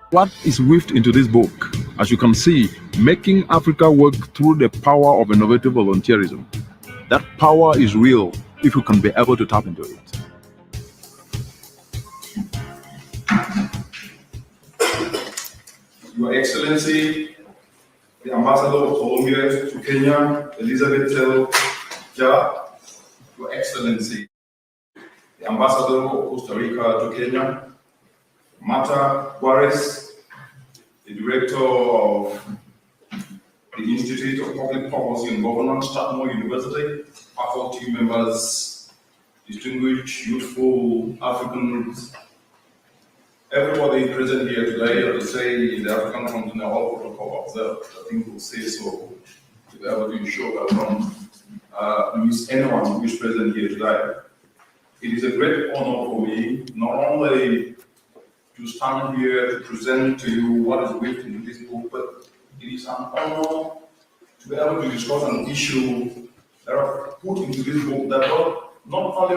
What is weaved into this book? As you can see, making Africa work through the power of innovative volunteerism. That power is real if you can be able to tap into it. Your Excellency, the Ambassador of Colombia to Kenya, Elizabeth Ja, Your Excellency, the Ambassador of Costa Rica to Kenya, Marta Juarez, the Director of the Institute of Public Policy and Governance, Strathmore University, faculty members, distinguished youthful Africans, everybody present here today, I would say the African continent, all protocol observed, I think we'll say so, to be able to ensure that we don't miss anyone who is present here today. It is a great honor for me, not only to stand here to present to you what is written in this book, but it is an honor to be able to discuss an issue that I've put into this book that not only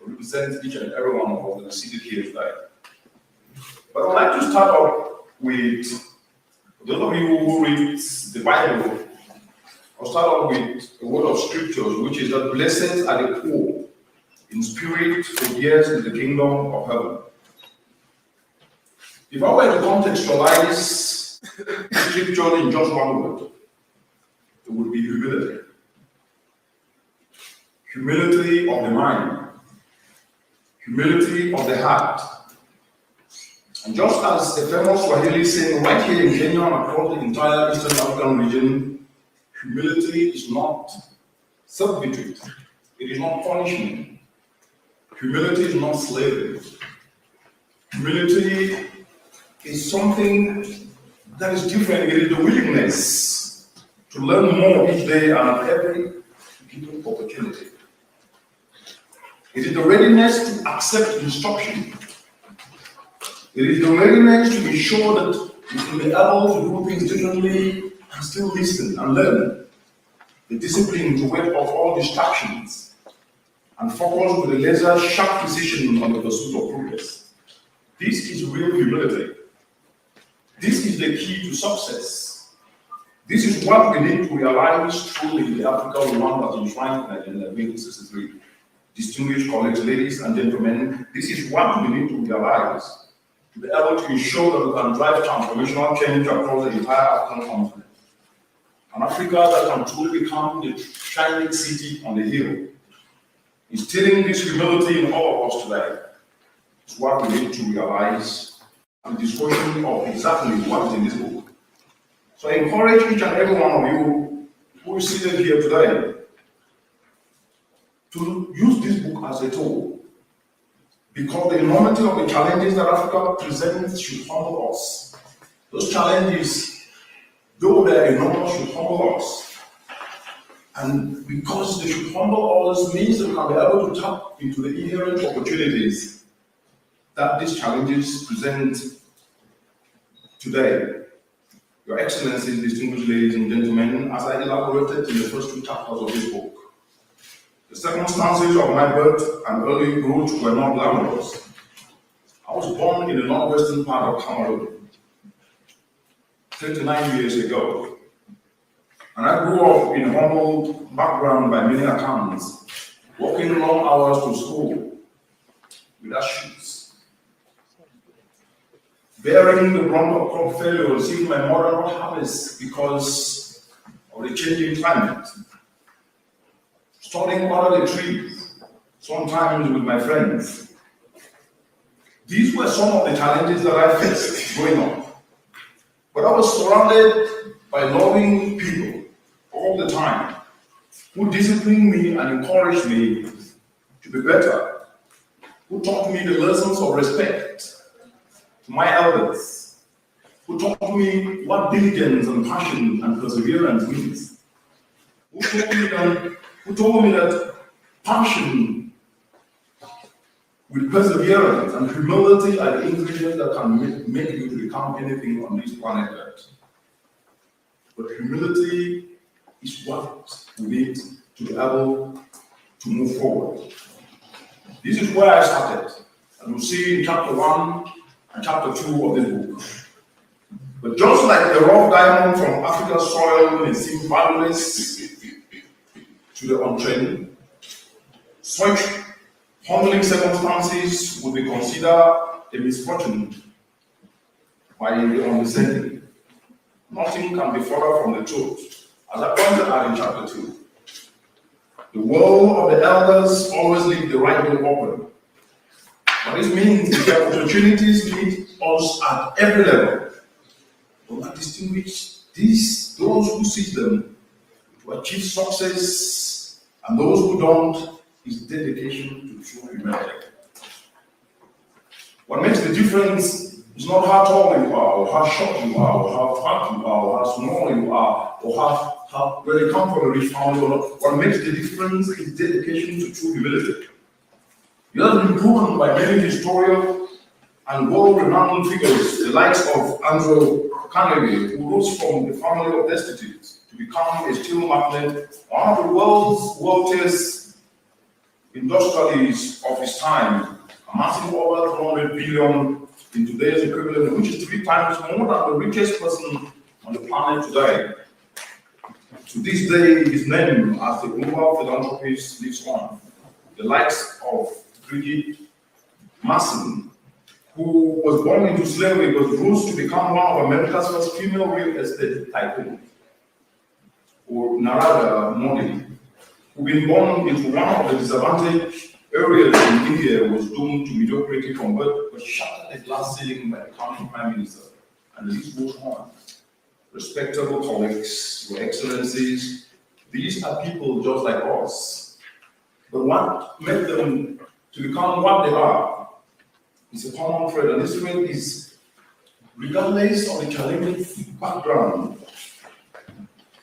represents each and every one of us that seated here today. But I'd like to start off with those of you who read the Bible. I'll start off with a word of scriptures, which is that blessed are the poor in spirit, for theirs is the kingdom of heaven. If I were to contextualize scripture in just one word, it would be humility. Humility of the mind, humility of the heart. And just as the famous Swahili saying right here in Kenya and across the entire Eastern African region, humility is not servitude, it is not punishment. Humility is not slavery. Humility is something that is different. It is the willingness to learn more each day and at every given opportunity. It is the readiness to accept instruction. It is the readiness to be sure that we can be able to do things differently and still listen and learn. The discipline to ward off all distractions and focus with a laser sharp precision on the pursuit of progress. This is real humility. This is the key to success. This is what we need to realize truly in the Africa we want that enshrined in Agenda 2063. Distinguished colleagues, ladies and gentlemen, this is what we need to realize to be able to ensure that we can drive transformational change across the entire African continent. An Africa that can truly become the shining city on the hill. Instilling this humility in all of us today is what we need to realize and discussion of exactly what is in this book. So I encourage each and every one of you who is seated here today to use this book as a tool, because the enormity of the challenges that Africa presents should humble us. Those challenges, though they are enormous, should humble us. And because they should humble us means that we can be able to tap into the inherent opportunities that these challenges present today. Your Excellencies, distinguished ladies and gentlemen, as I elaborated in the first two chapters of this book, the circumstances of my birth and early growth were not glamorous. I was born in the northwestern part of Cameroon 39 years ago. And I grew up in a humble background by many accounts, walking long hours to school without shoes, bearing the brunt of crop failure, seeing my mother not harvest because of the changing climate, studying under the trees, sometimes with my friends. These were some of the challenges that I faced growing up. But I was surrounded by loving people all the time, who disciplined me and encouraged me to be better, who taught me the lessons of respect to my elders, who taught me what diligence and passion and perseverance means, who told me that passion with perseverance and humility are the ingredients that can make you to become anything on this planet Earth. But humility is what we need to be able to move forward. This is where I started, and you'll see in chapter 1 and chapter 2 of this book. But just like the rough diamond from Africa's soil may seem valueless to the untrained, such humbling circumstances would be considered a misfortune by the undiscerning. Nothing can be further from the truth, as I pointed out in chapter 2. The will of the elders always leave the right door open. What this means is that opportunities meet us at every level. But what distinguishes those who seek them to achieve success and those who don't is dedication to true humanity. What makes the difference is not how tall you are, or how short you are, or how fat you are, or how small you are, or how where you come from a rich family or not. What makes the difference is dedication to true humility. It has been proven by many historical and world-renowned figures, the likes of Andrew Carnegie, who rose from the family of destitute to become a steel magnate, one of the world's wealthiest industrialists of his time, amassing over 200 billion in today's equivalent, which is 3 times more than the richest person on the planet today. To this day, his name as the global philanthropist lives on. The likes of Bridget Mason, who was born into slavery but rose to become one of America's first female real estate tycoon, or Narada Modi, who been born into one of the disadvantaged areas in India, was doomed to mediocrity from birth, but shattered a glass ceiling by becoming prime minister. And the list goes on. Respectable colleagues, your excellencies, these are people just like us. But what made them to become what they are is a common thread, and this thread is, regardless of the challenging background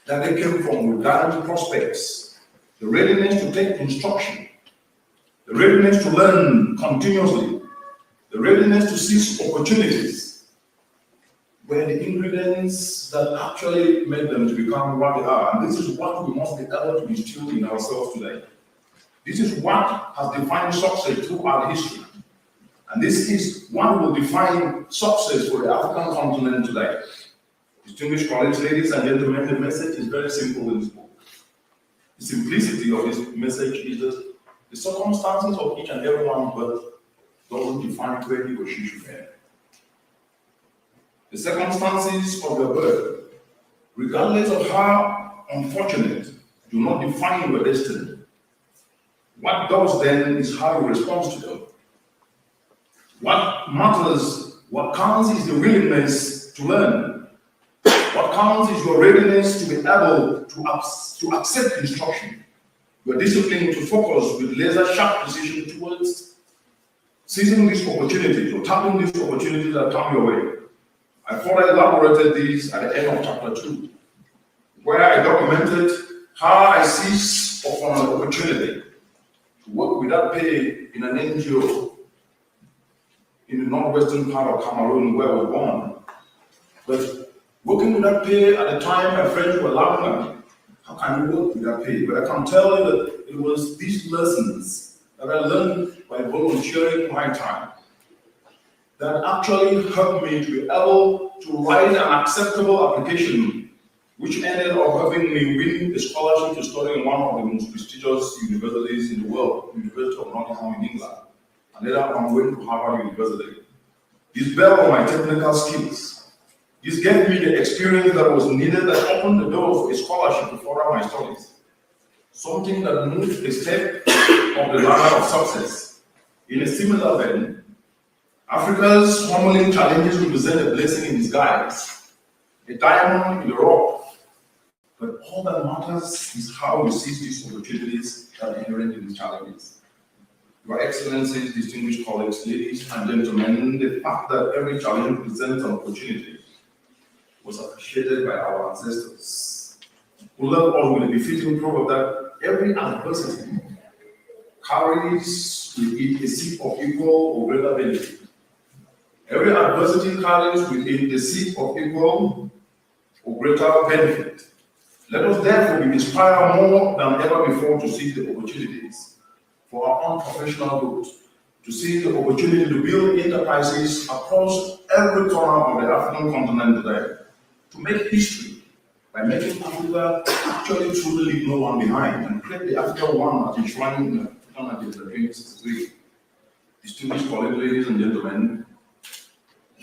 that they came from with guaranteed prospects, the readiness to take instruction, the readiness to learn continuously, the readiness to seize opportunities, were the ingredients that actually made them to become what they are. And this is what we must be able to instill in ourselves today. This is what has defined success throughout history. And this is what will define success for the African continent today. Distinguished colleagues, ladies and gentlemen, the message is very simple in this book. The simplicity of this message is that the circumstances of each and every one but doesn't define where he or she should end. The circumstances of your birth, regardless of how unfortunate, do not define your destiny. What does then is how you respond to them. What matters, what counts is the willingness to learn. What counts is your readiness to be able to accept instruction. Your discipline to focus with laser-sharp precision towards seizing these opportunities or tapping these opportunities that come your way. I further elaborated these at the end of chapter 2, where I documented how I seized upon an opportunity to work without pay in an NGO in the northwestern part of Cameroon, where I was born. But working without pay at the time, my friends were laughing at me. How can you work without pay? But I can tell you that it was these lessons that I learned by volunteering my time that actually helped me to be able to write an acceptable application, which ended up helping me win a scholarship to study in one of the most prestigious universities in the world, University of Nottingham in England. And later on, went to Harvard University. This built on my technical skills. This gave me the experience that was needed that opened the door for a scholarship to further my studies. Something that moved a step of the ladder of success. In a similar vein, Africa's humbling challenges represent a blessing in disguise, a diamond in the rough. But all that matters is how we seize these opportunities that are inherent in these challenges. Your Excellencies, distinguished colleagues, ladies and gentlemen, the fact that every challenge represents an opportunity was appreciated by our ancestors, who left us with a befitting proof of that every adversity carries with it a seed of equal or greater benefit. Every adversity carries with it a seed of equal or greater benefit. Let us therefore be inspired more than ever before to seek the opportunities for our own professional growth, to see the opportunity to build enterprises across every corner of the African continent today, to make history by making Africa actually truly leave no one behind and create the Africa one as enshrined in the African Agenda 2063. Distinguished colleagues, ladies and gentlemen,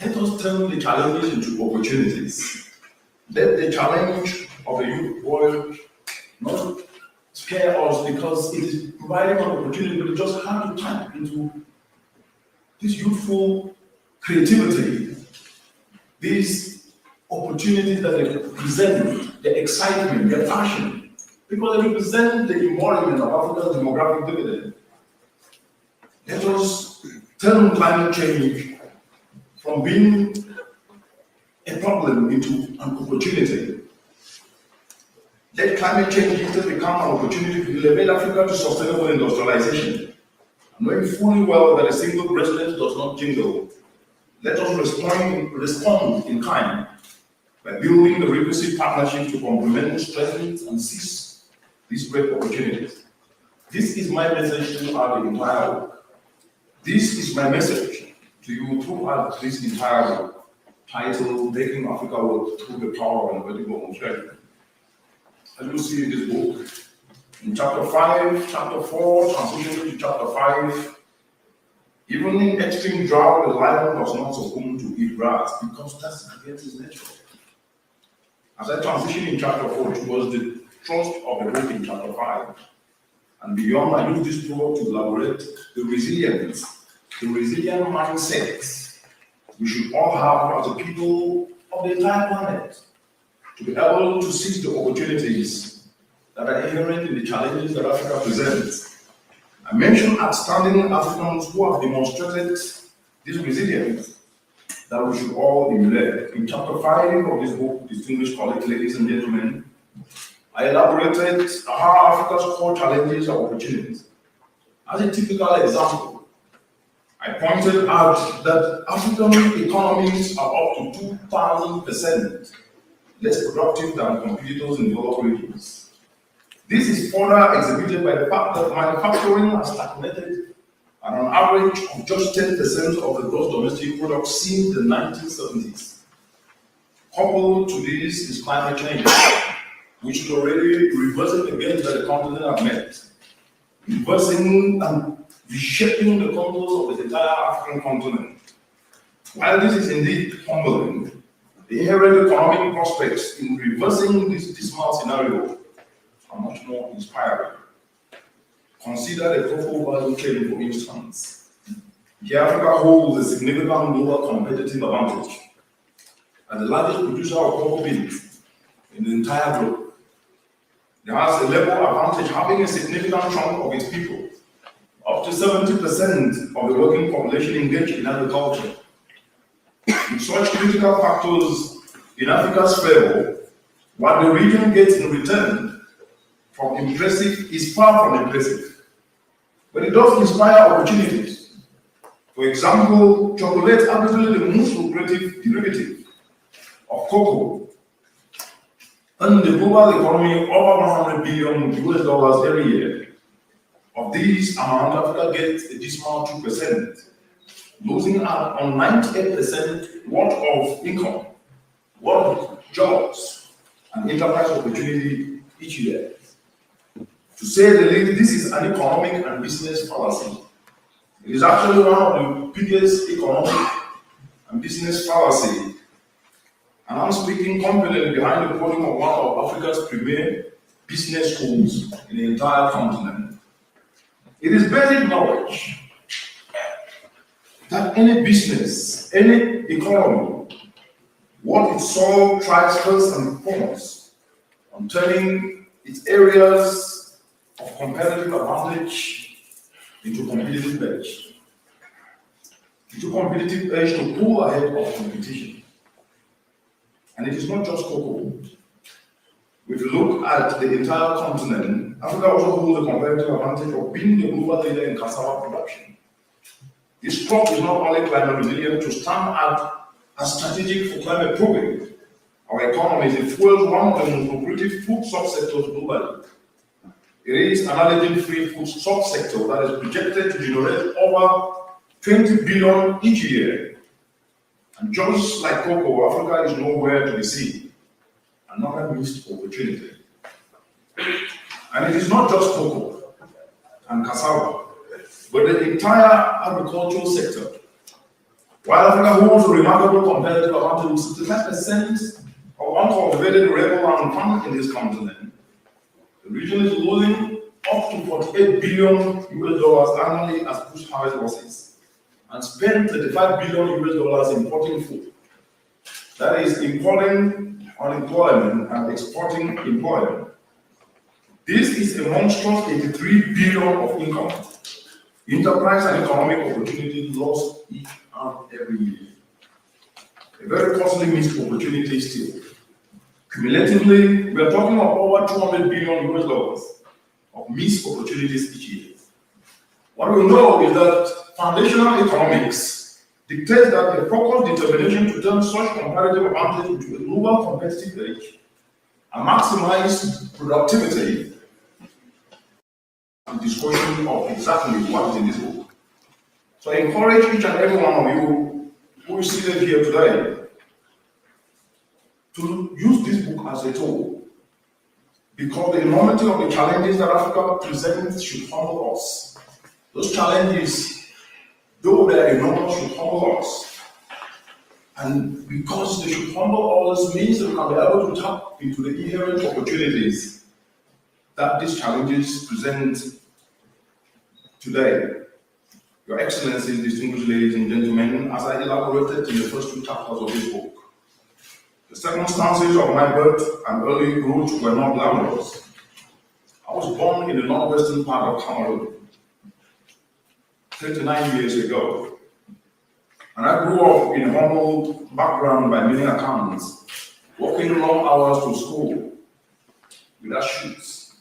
let us turn the challenges into opportunities. Let the challenge of the youth world not scare us because it is providing an opportunity, but we just have to tap into this youthful creativity, these opportunities that they present, the excitement, their passion, because they represent the embodiment of Africa's demographic dividend. Let us turn climate change from being a problem into an opportunity. Let climate change instead become an opportunity to elevate Africa to sustainable industrialization. Knowing fully well that a single president does not jingle, let us respond in kind by building the requisite partnership to complement, strengthen, and seize these great opportunities. This is my message throughout the entire work. This is my message to you throughout this entire work, titled Making Africa Work Through the Power of Innovative Volunteerism. As you see in this book, in chapter 5, chapter 4, transitioning to chapter 5, even in extreme drought, the lion was not supposed to eat grass because that's against his nature. As I transition in chapter 4 towards the trust of the book in chapter 5, and beyond, I use this book to elaborate the resilient mindset we should all have as a people of the entire planet to be able to seize the opportunities that are inherent in the challenges that Africa presents. I mentioned outstanding Africans who have demonstrated this resilience that we should all emulate. In chapter 5 of this book, distinguished colleagues, ladies and gentlemen, I elaborated how Africa's core challenges are opportunities. As a typical example, I pointed out that African economies are up to 2,000% less productive than competitors in developed regions. This is further exhibited by the fact that manufacturing has stagnated at an average of just 10% of the gross domestic product since the 1970s. Coupled to this is climate change, which is already reversing the gains that the continent have made, reversing and reshaping the contours of the entire African continent. While this is indeed humbling, the inherent economic prospects in reversing this dismal scenario are much more inspiring. Consider the cocoa value chain, for instance. Here, Africa holds a significant global competitive advantage. As the largest producer of cocoa beans in the entire globe, it has a level advantage having a significant chunk of its people, up to 70% of the working population engaged in agriculture. With such critical factors in Africa's favor, what the region gets in return from impressive is far from impressive, but it does inspire opportunities. For example, chocolate, arguably the most lucrative derivative of cocoa, and the global economy over $100 billion every year. Of these amount, Africa gets a dismal 2%, losing out on 98% worth of income, worth of jobs, and enterprise opportunity each year. To say the least, this is an economic and business fallacy. It is actually one of the biggest economic and business fallacy. And I'm speaking confidently behind the podium of one of Africa's premier business schools in the entire continent. It is basic knowledge that any business, any economy, what it solves tries first and foremost on turning its areas of competitive advantage into competitive edge. Into competitive edge to pull ahead of competition. And it is not just cocoa. If you look at the entire continent, Africa also holds a competitive advantage of being the global leader in cassava production. This crop is not only climate resilient to stand out as strategic for climate proofing our economy, it fuels one of the most lucrative food subsectors globally. It is an allergen-free food subsector that is projected to generate over 20 billion each year. And just like cocoa, Africa is nowhere to be seen. Another missed opportunity. And it is not just cocoa and cassava, but the entire agricultural sector. While Africa holds a remarkable competitive advantage, 65% of uncultivated arable land found in this continent, the region is losing up to $48 billion annually as bush harvest losses, and spend $35 billion importing food. That is importing unemployment and exporting employment. This is a monstrous $83 billion of income, enterprise and economic opportunity lost each and every year. A very costly missed opportunity still. Cumulatively, we are talking of over $200 billion of missed opportunities each year. What we know is that foundational economics dictates that a focused determination to turn such comparative advantage into a global competitive edge and maximize productivity and discussion of exactly what is in this book. So I encourage each and every one of you who is seated here today to use this book as a tool, because the enormity of the challenges that Africa presents should humble us. Those challenges, though they are enormous, should humble us. And because they should humble us means that we can be able to tap into the inherent opportunities that these challenges present today. Your Excellencies, distinguished ladies and gentlemen, as I elaborated in the first two chapters of this book, the circumstances of my birth and early growth were not glamorous. I was born in the northwestern part of Cameroon 39 years ago. And I grew up in a humble background by many accounts, working long hours to school without shoes,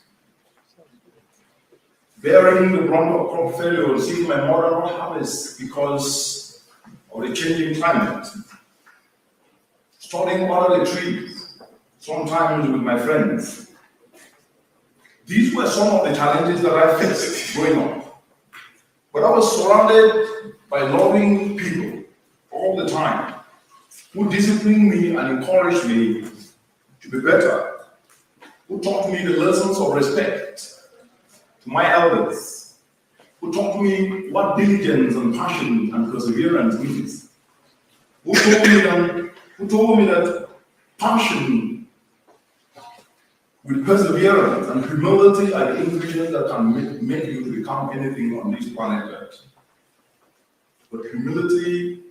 bearing the brunt of crop failure and seeing my mother not harvest because of the changing climate, studying under the trees, sometimes with my friends. These were some of the challenges that I faced growing up. But I was surrounded by loving people all the time, who disciplined me and encouraged me to be better, who taught me the lessons of respect to my elders, who taught me what diligence and passion and perseverance means, who told me that passion with perseverance and humility are the ingredients that can make you to become anything on this planet Earth. But humility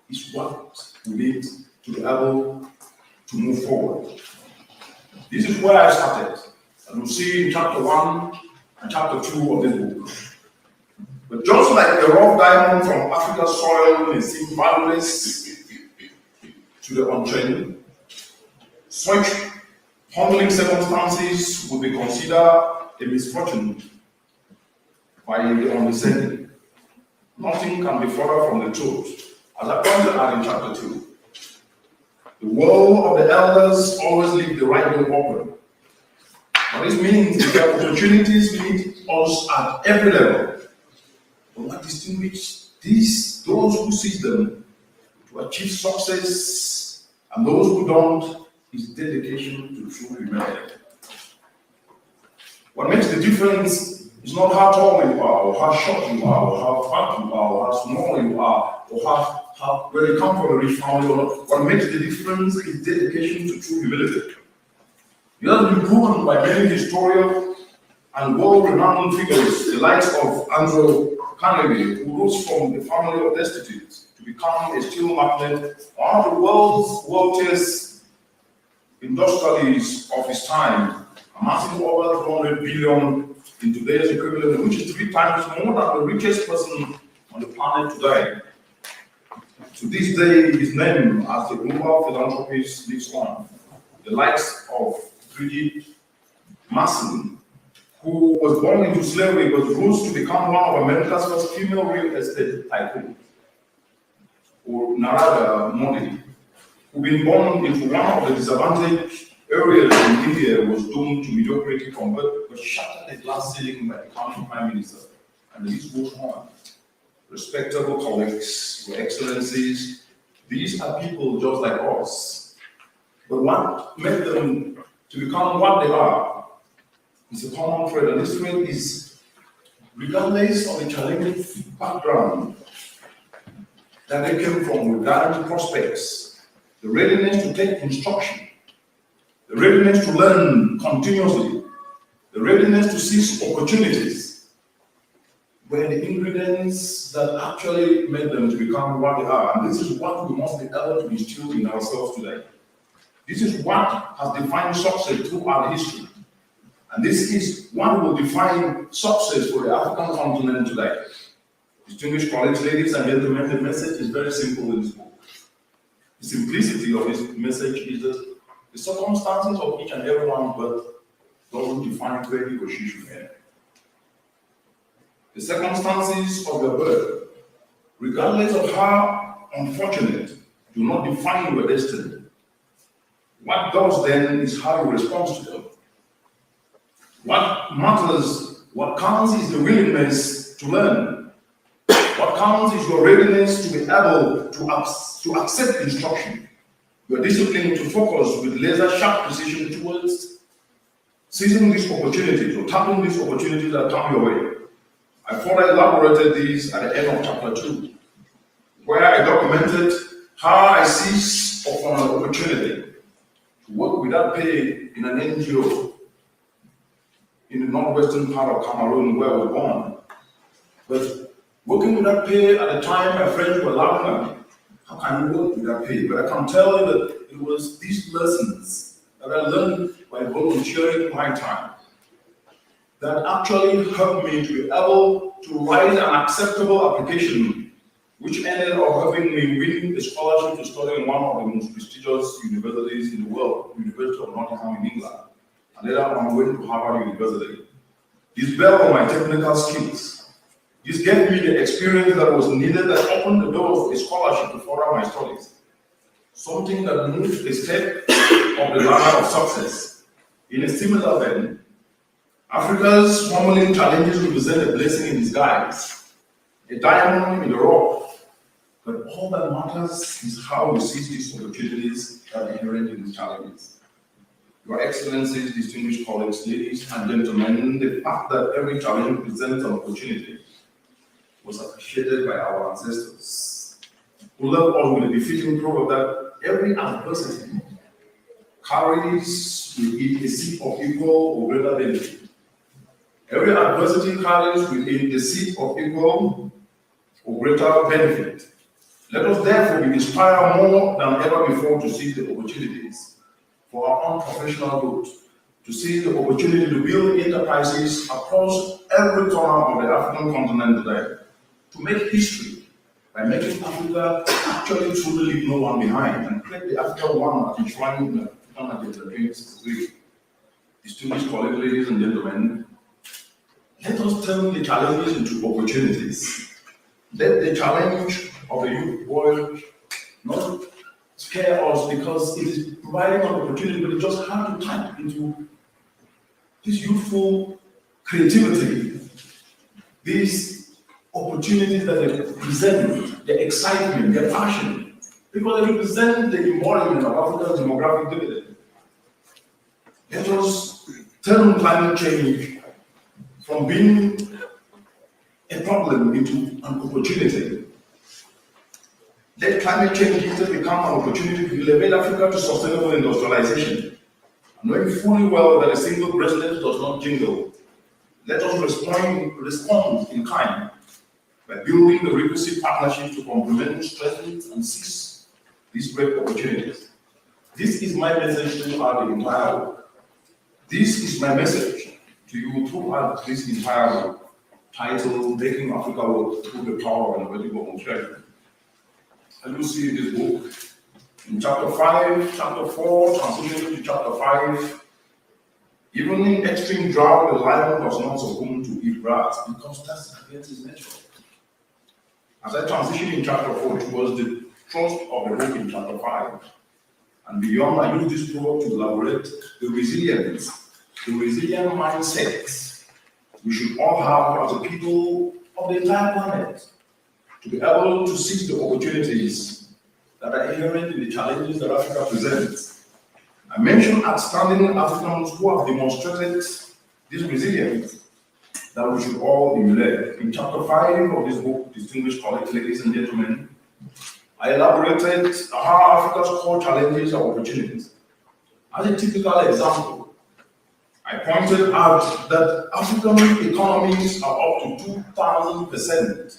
is what we need to be able to move forward. This is where I started, and we'll see in chapter 1 and chapter 2 of this book. But just like a rough diamond from Africa's soil may seem valueless to the untrained, such humbling circumstances would be considered a misfortune by the undiscerning. Nothing can be further from the truth. As I pointed out in chapter 2, the will of the elders always leave the right way open. What this means is that opportunities meet us at every level. But what distinguishes those who seize them to achieve success and those who don't is dedication to true humility. What makes the difference is not how tall you are, or how short you are, or how fat you are, or how small you are, or where you come from, a rich family or not. What makes the difference is dedication to true humility. It has been proven by many historians and world-renowned figures, the likes of Andrew Carnegie, who rose from the family of destitute to become a steel magnate, one of the world's wealthiest industrialists of his time, amassing over 200 billion in today's equivalent, which is 3 times more than the richest person on the planet today. To this day, his name as the global philanthropist lives on. The likes of Frigid Mason, who was born into slavery but rose to become one of America's first female real estate tycoon, or Narada Modi, who being born into one of the disadvantaged areas in India, was doomed to mediocrity from birth, but shattered the glass ceiling by becoming prime minister. And the list goes on. Respectable colleagues, your excellencies, these are people just like us. But what made them to become what they are is a common thread, and this thread is, regardless of the challenging background that they came from regarding prospects, the readiness to take instruction, the readiness to learn continuously, the readiness to seize opportunities, were the ingredients that actually made them to become what they are. And this is what we must be able to instill in ourselves today. This is what has defined success throughout history. And this is what will define success for the African continent today. Distinguished colleagues, ladies and gentlemen, the message is very simple in this book. The simplicity of this message is that the circumstances of each and every one's birth doesn't define where he or she should end. The circumstances of your birth, regardless of how unfortunate, do not define your destiny. What does then is how you respond to them. What matters, what counts is the willingness to learn. What counts is your readiness to be able to accept instruction. Your discipline to focus with laser-sharp precision towards seizing these opportunities or tapping these opportunities that come your way. I further elaborated these at the end of chapter 2, where I documented how I seized upon an opportunity to work without pay in an NGO in the northwestern part of Cameroon, where I was born. But working without pay at the time, my friends were laughing at me. How can you work without pay? But I can tell you that it was these lessons that I learned by volunteering my time that actually helped me to be able to write an acceptable application, which ended up helping me win a scholarship to study in one of the most prestigious universities in the world, University of Nottingham in England. And later on, I went to Harvard University. This built on my technical skills. This gave me the experience that was needed that opened the door of a scholarship to further my studies. Something that moved a step of the ladder of success. In a similar vein, Africa's formerly challenges represent a blessing in disguise, a diamond in the rough. But all that matters is how we seize these opportunities that are inherent in these challenges. Your Excellencies, distinguished colleagues, ladies and gentlemen, the fact that every challenge presents an opportunity was appreciated by our ancestors, who left us with a befitting proverb that every adversity carries with it a seed of equal or greater benefit. Every adversity carries with it a seed of equal or greater benefit. Let us therefore be inspired more than ever before to seize the opportunities for our own professional growth, to seize the opportunity to build enterprises across every corner of the African continent today, to make history by making Africa actually truly leave no one behind and create the African one that enshrined in the African Agenda 2063. Distinguished colleagues, ladies and gentlemen, let us turn the challenges into opportunities. Let the challenge of a youth boy not scare us because it is providing an opportunity, but it just hard to tap into this youthful creativity, these opportunities that they present, the excitement, their passion, because they represent the embodiment of Africa's demographic dividend. Let us turn climate change from being a problem into an opportunity. Let climate change instead become an opportunity to elevate Africa to sustainable industrialization. Knowing fully well that a single bracelet does not jingle, let us respond in kind by building the requisite partnerships to complement, strengthen, and seize these great opportunities. This is my message throughout the entire work. This is my message to you throughout this entire work, titled Making Africa Work Through the Power of Innovative Volunteerism. And you see this book in chapter 5, chapter 4, transitioning to chapter 5, Even in extreme drought, the lion does not succumb to eat grass because that's against his nature. As I transition in chapter 4 towards the thrust of the book in chapter 5, and beyond, I use this proverb to elaborate the resilient mindset we should all have as a people of the entire planet to be able to seize the opportunities that are inherent in the challenges that Africa presents. I mentioned outstanding Africans who have demonstrated this resilience that we should all emulate. In chapter 5 of this book, distinguished colleagues, ladies and gentlemen, I elaborated how Africa's core challenges and opportunities. As a typical example, I pointed out that African economies are up to 2,000%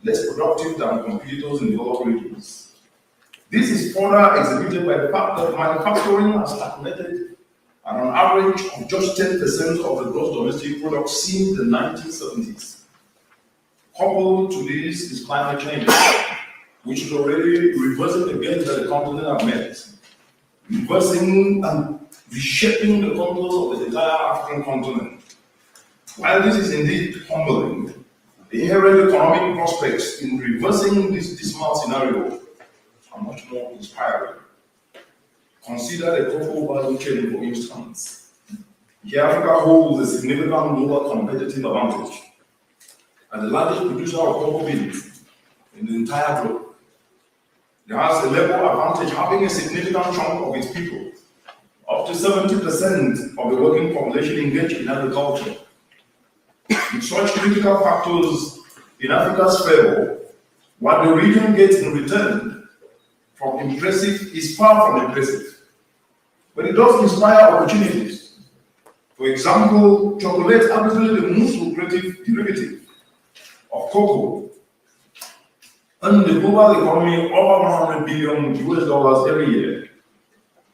less productive than competitors in developed regions. This is further exhibited by the fact that manufacturing has stagnated at an average of just 10% of the gross domestic product since the 1970s. Coupled to this is climate change, which is already reversing the gains that the continent have made, reversing and reshaping the contours of the entire African continent. While this is indeed humbling, the inherent economic prospects in reversing this dismal scenario are much more inspiring. Consider the cocoa value chain, for instance. Here, Africa holds a significant global competitive advantage as the largest producer of cocoa beans in the entire globe. It has a level advantage having a significant chunk of its people, up to 70% of the working population engaged in agriculture. With such critical factors in Africa's favor, what the region gets in return from impressive is far from impressive. But it does inspire opportunities. For example, chocolate is arguably the most lucrative derivative of cocoa. And the global economy over $100 billion every year.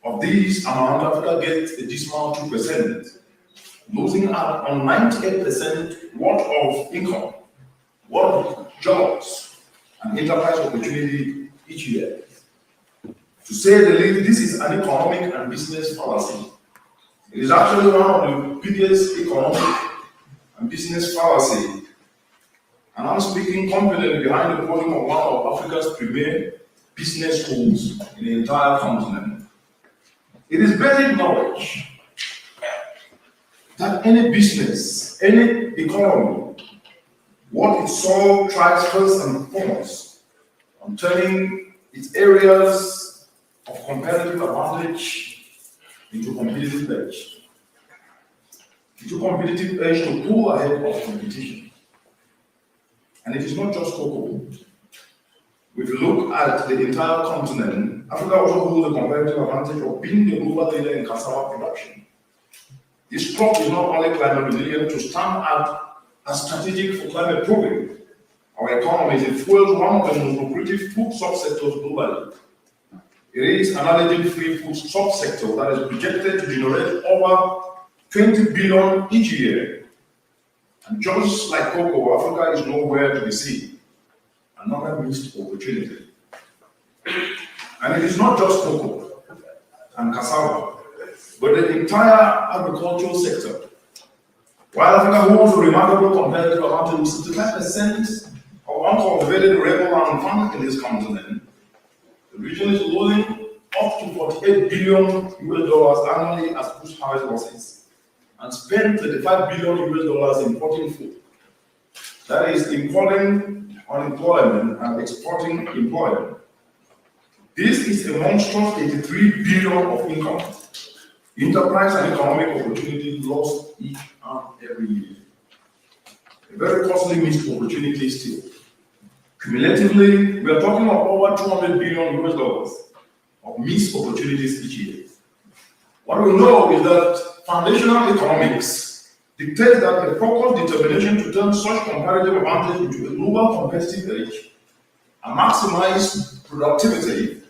Of these amount, Africa gets a dismal 2%, losing out on 98% worth of income, worth of jobs, and enterprise opportunity each year. To say the least, this is an economic and business fallacy. It is actually one of the biggest economic and business fallacy. And I'm speaking confidently behind the podium of one of Africa's premier business schools in the entire continent. It is basic knowledge that any business, any economy, what it so tries first and foremost on turning its areas of competitive advantage into competitive edge. Into competitive edge to pull ahead of competition. And it is not just cocoa. If you look at the entire continent, Africa also holds a competitive advantage of being the global leader in cassava production. This crop is not only climate resilient to stand out as strategic for climate proofing our economies, it fuels one of the most lucrative food subsectors globally. It is an allergen-free food subsector that is projected to generate over 20 billion each year. And just like cocoa, Africa is nowhere to be seen. Another missed opportunity. And it is not just cocoa and cassava, but the entire agricultural sector. While Africa holds a remarkable competitive advantage, 65% of uncultivated arable land found in this continent, the region is losing up to $48 billion annually as post-harvest losses, and spend $35 billion importing food. That is importing unemployment and exporting employment. This is a monstrous 83 billion of income, enterprise and economic opportunity lost each and every year. A very costly missed opportunity still. Cumulatively, we are talking of over $200 billion of missed opportunities each year. What we know is that foundational economics dictates that a focused determination to turn such comparative advantage into a global competitive edge and maximize productivity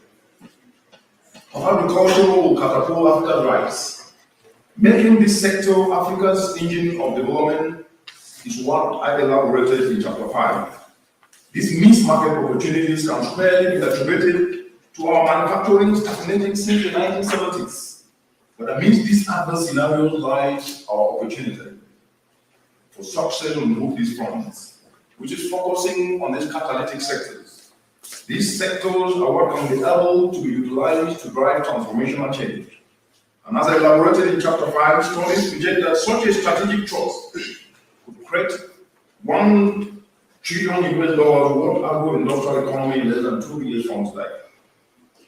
of agriculture will catapult Africa's rise. Making this sector Africa's engine of development is what I elaborated in chapter 5. These missed market opportunities can squarely be attributed to our manufacturing stagnating since the 1970s. But amidst these adverse scenarios lies our opportunity for success on both these fronts, which is focusing on these catalytic sectors. These sectors are what can be able to be utilized to drive transformational change. And as I elaborated in chapter 5, studies project that such a strategic trust could create $1 trillion worth agro-industrial economy in less than 2 years from today,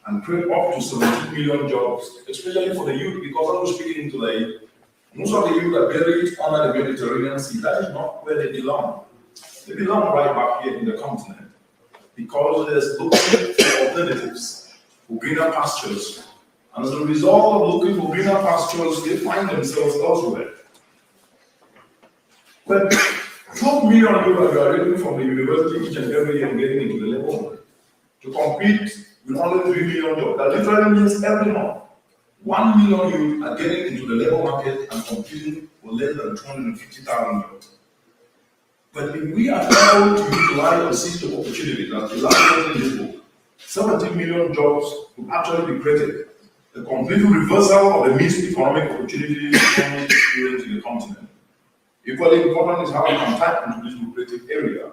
and create up to 17 million jobs, especially for the youth, because as we're speaking today, most of the youth are buried under the Mediterranean Sea. That is not where they belong. They belong right back here in the continent, because there's looking for alternatives, for greener pastures. And as a result of looking for greener pastures, they find themselves elsewhere. But 12 million youth are graduating from the university each and every year and getting into the labor market. To compete with only 3 million jobs, that literally means every month, 1 million youth are getting into the labor market and competing for less than 250,000 jobs. But if we are able to utilize and seize the opportunity that the last in this book, 17 million jobs will actually be created. The complete reversal of the missed economic opportunities economic experience in the continent. Equally important is how we can tap into this lucrative area,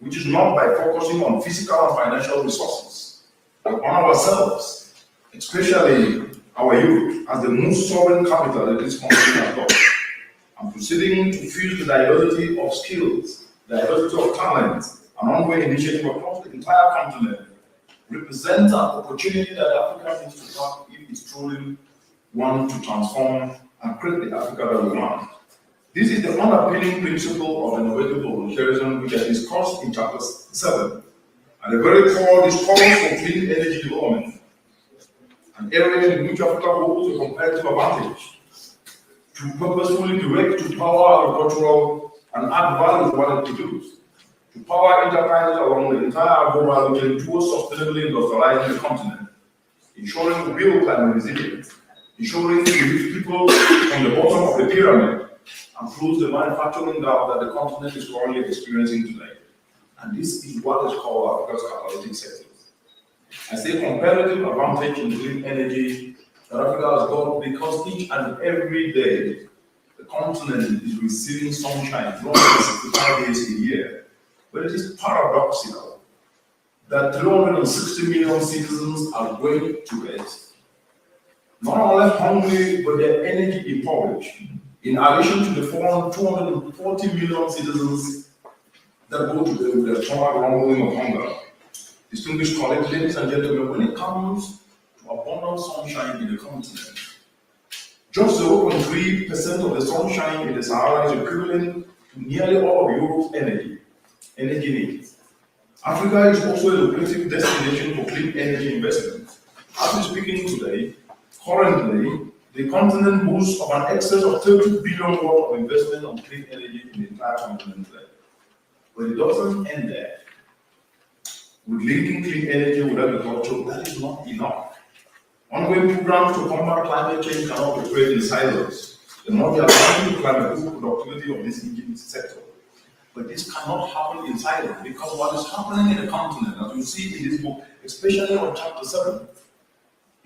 which is not by focusing on physical and financial resources, but on ourselves, especially our youth, as the most sovereign capital that this country has got, and proceeding to fuse the diversity of skills, diversity of talent, and ongoing initiative across the entire continent represents an opportunity that Africa needs to tap if it's truly want to transform and create the Africa that we want. This is the underpinning principle of innovative volunteerism, which I discussed in chapter 7. At the very core, this calls for clean energy development, an area in which Africa holds a competitive advantage to purposefully direct to power agricultural and add value to what it produces, to power enterprises along the entire global chain towards sustainably industrializing the continent, ensuring we build climate resilience, ensuring we reach people from the bottom of the pyramid and close the manufacturing gap that the continent is currently experiencing today. And this is what is called Africa's catalytic sectors. I say comparative advantage in clean energy that Africa has got because each and every day the continent is receiving sunshine, not 65 days a year. But it is paradoxical that 360 million citizens are going to bed, not only hungry, but they're energy impoverished. In addition to the 240 million citizens that go to bed with their stomach rumbling of hunger. Distinguished colleagues, ladies and gentlemen, when it comes to abundant sunshine in the continent, just 0.3% of the sunshine in the Sahara is equivalent to nearly all of Europe's energy needs. Africa is also a lucrative destination for clean energy investments. As we're speaking today, currently, the continent boasts of an excess of 30 billion worth of investment on clean energy in the entire continent today. But it doesn't end there. With linking clean energy with agriculture, that is not enough. Ongoing programs to combat climate change cannot be created in silos. They must be aligned to climate productivity of this engine sector. But this cannot happen in silos because what is happening in the continent, as you see in this book, especially on chapter 7,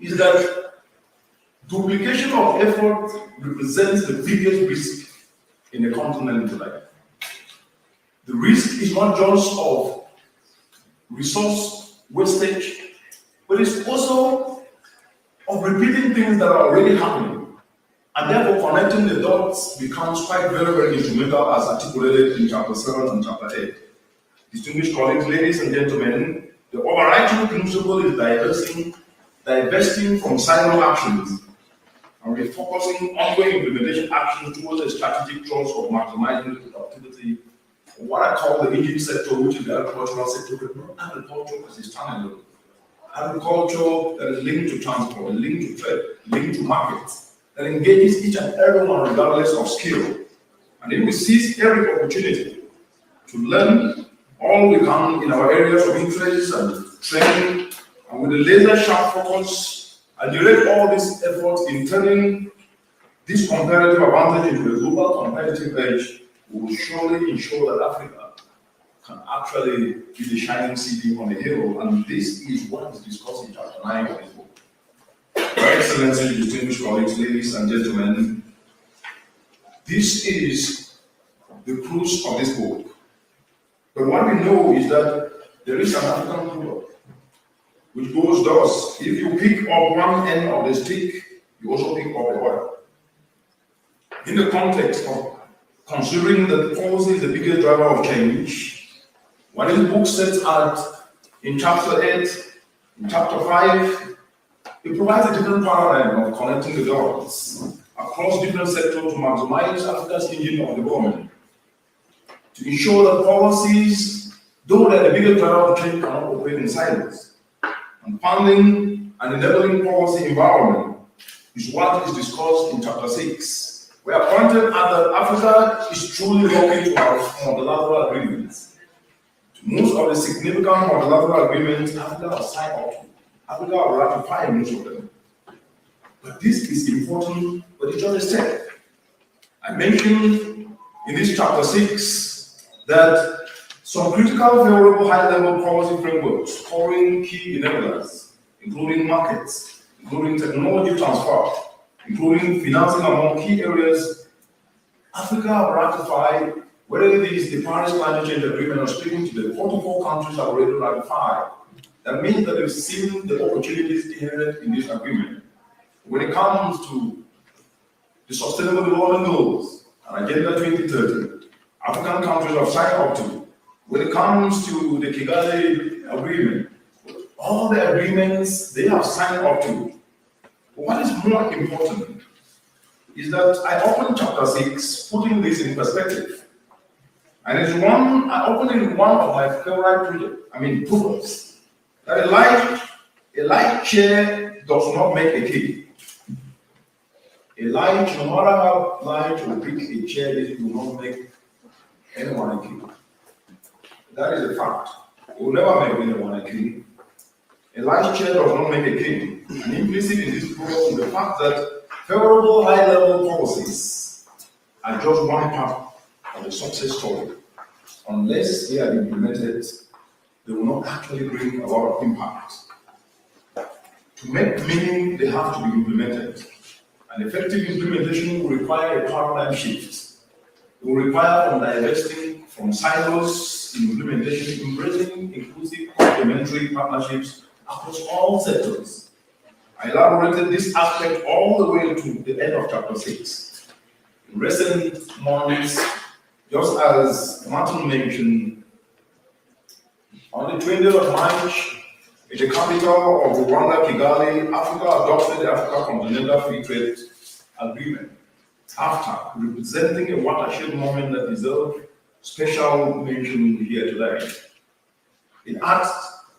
is that duplication of effort represents the biggest risk in the continent today. The risk is not just of resource wastage, but it's also of repeating things that are already happening. And therefore, connecting the dots becomes quite very, very instrumental as articulated in chapter 7 and chapter 8. Distinguished colleagues, ladies and gentlemen, the overarching principle is divesting from silo actions and refocusing ongoing implementation actions towards a strategic thrust of maximizing the productivity of what I call the Egypt sector, which is the agricultural sector, but not agriculture as a standalone. Agriculture that is linked to transport, linked to trade, linked to markets, that engages each and everyone regardless of skill. And then we seize every opportunity to learn all we can in our areas of interest and training, and with a laser-sharp focus, and direct all these efforts in turning this comparative advantage into a global competitive edge, we will surely ensure that Africa can actually be the shining city on the hill. And this is what is discussed in chapter 9 of this book. Very Excellencies, distinguished colleagues, ladies and gentlemen, this is the cruise of this book. But what we know is that there is an African proverb which goes thus: if you pick up one end of the stick, you also pick up the other. In the context of considering that policy is the biggest driver of change, what this book sets out in chapter 8, in chapter 5, it provides a different paradigm of connecting the dots across different sectors to maximize Africa's engine of development, to ensure that policies, though they're the biggest driver of change, cannot operate in silence. And funding and enabling policy environment is what is discussed in chapter 6. We are pointed at that Africa is truly lucky to have multilateral agreements. Most of the significant multilateral agreements Africa has signed up to, Africa will ratify most of them. But this is important, but it's just a step. I mentioned in this chapter 6 that some critical, favorable, high-level policy frameworks covering key enablers, including markets, including technology transfer, including financing among key areas, Africa ratified, whether it is the Paris Climate Change Agreement or speaking to the 44 countries that already ratified. That means that they've seen the opportunities inherent in this agreement. When it comes to the Sustainable Development Goals and Agenda 2030, African countries have signed up to. When it comes to the Kigali Agreement, all the agreements they have signed up to. But what is more important is that I opened chapter 6, putting this in perspective. And it's one, I opened in one of my favorite proverbs, that a light chair does not make a king. A light, no matter how light or big a chair is, will not make anyone a king. That is a fact. It will never make anyone a king. A light chair does not make a king. And implicit in this proverb is the fact that favorable high-level policies are just one part of the success story. Unless they are implemented, they will not actually bring a lot of impact. To make meaning, they have to be implemented. An effective implementation will require a paradigm shift. It will require from divesting from silos in implementation, embracing inclusive complementary partnerships across all sectors. I elaborated this aspect all the way to the end of chapter 6. In recent months, just as Martin mentioned, on the 20th of March, in the capital of Rwanda, Kigali, Africa adopted the Africa Continental Free Trade Agreement, AfTA, representing a watershed moment that deserves special mention here today. It adds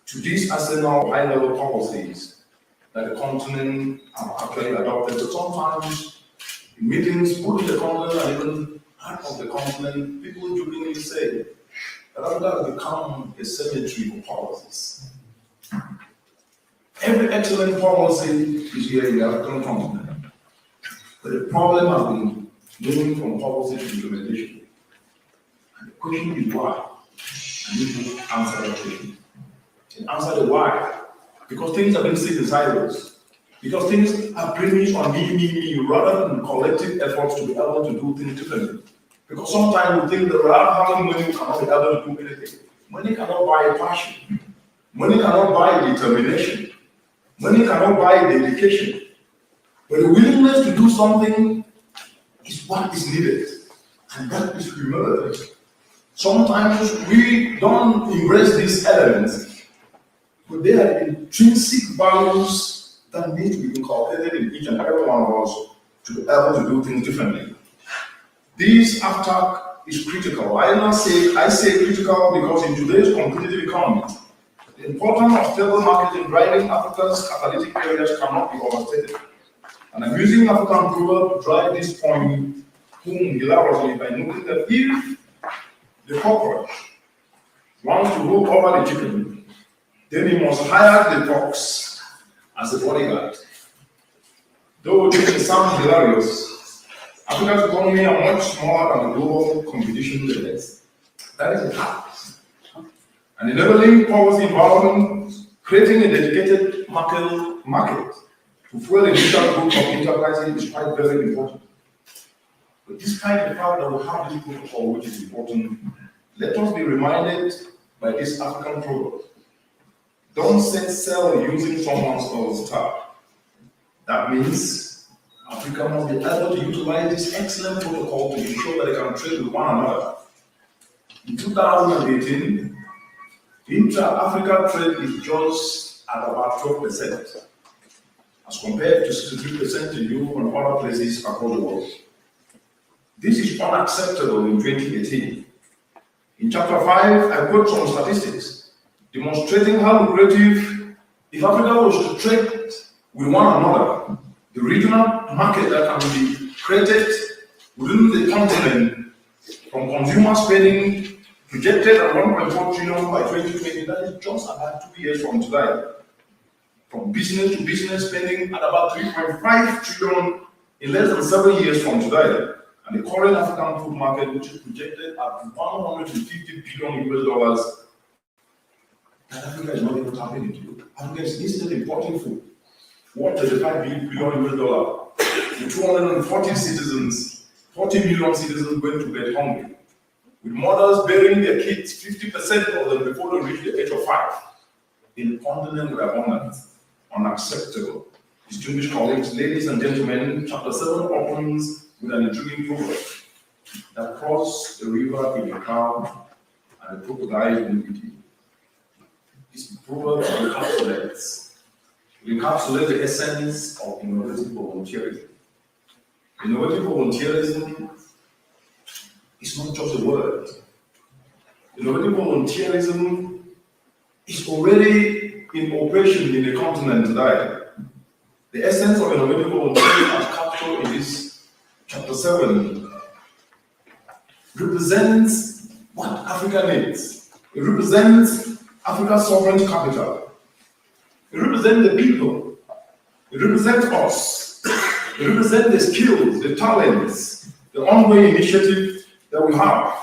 to this arsenal of high-level policies that the continent have actually adopted. But sometimes, in meetings, both in the continent and even out of the continent, people jokingly say that Africa has become a cemetery for policies. Every excellent policy is here in the African continent. But the problem has been moving from policy to implementation. And the question is why? And you need to answer that question. And answer the why. Because things have been seen in silos. Because things are bringing on me, rather than collective efforts to be able to do things differently. Because sometimes we think that without having money, we cannot be able to do anything. Money cannot buy passion. Money cannot buy determination. Money cannot buy dedication. But the willingness to do something is what is needed. And that is humility. Sometimes we don't embrace these elements, but they are intrinsic values that need to be inculcated in each and every one of us to be able to do things differently. This attack is critical. I say critical because in today's competitive economy, the importance of stable markets in driving Africa's catalytic areas cannot be overstated. And I'm using African proverb to drive this point home hilariously by noting that if the cockroach wants to roll over the chicken, then he must hire the fox as a bodyguard. Though this may sound hilarious, Africa's economy are much smaller than the global competition levels. That is a fact. And enabling policy environment, creating a dedicated market to fuel the digital growth of enterprises is quite very important. But despite the fact that we have this protocol, which is important, let us be reminded by this African proverb: don't set sail using someone else's star. That means Africa must be able to utilize this excellent protocol to ensure that they can trade with one another. In 2018, intra-Africa trade is just at about 12%, as compared to 63% in Europe and other places across the world. This is unacceptable in 2018. In chapter 5, I quote some statistics demonstrating how lucrative, if Africa was to trade with one another, the regional market that can be created within the continent from consumer spending projected at 1.4 trillion by 2020, that is just about 2 years from today. From business to business spending at about 3.5 trillion in less than 7 years from today. And the current African food market, which is projected at 150 billion US dollars, that Africa is not even tapping into. Africa is instead importing food. 135 billion US dollar. With 240 citizens, 40 million citizens going to bed hungry. With mothers burying their kids, 50% of them before they reach the age of 5. In a continent with abundance. Unacceptable. Distinguished colleagues, ladies and gentlemen, chapter 7 opens with an intriguing proverb that crossed the river in a cow and the crocodile in beauty. This proverb encapsulates the essence of innovative volunteerism. Innovative volunteerism is not just a word. Innovative volunteerism is already in operation in the continent today. The essence of innovative volunteerism, as captured in this chapter 7, represents what Africa needs. It represents Africa's sovereign capital. It represents the people. It represents us. It represents the skills, the talents, the ongoing initiative that we have,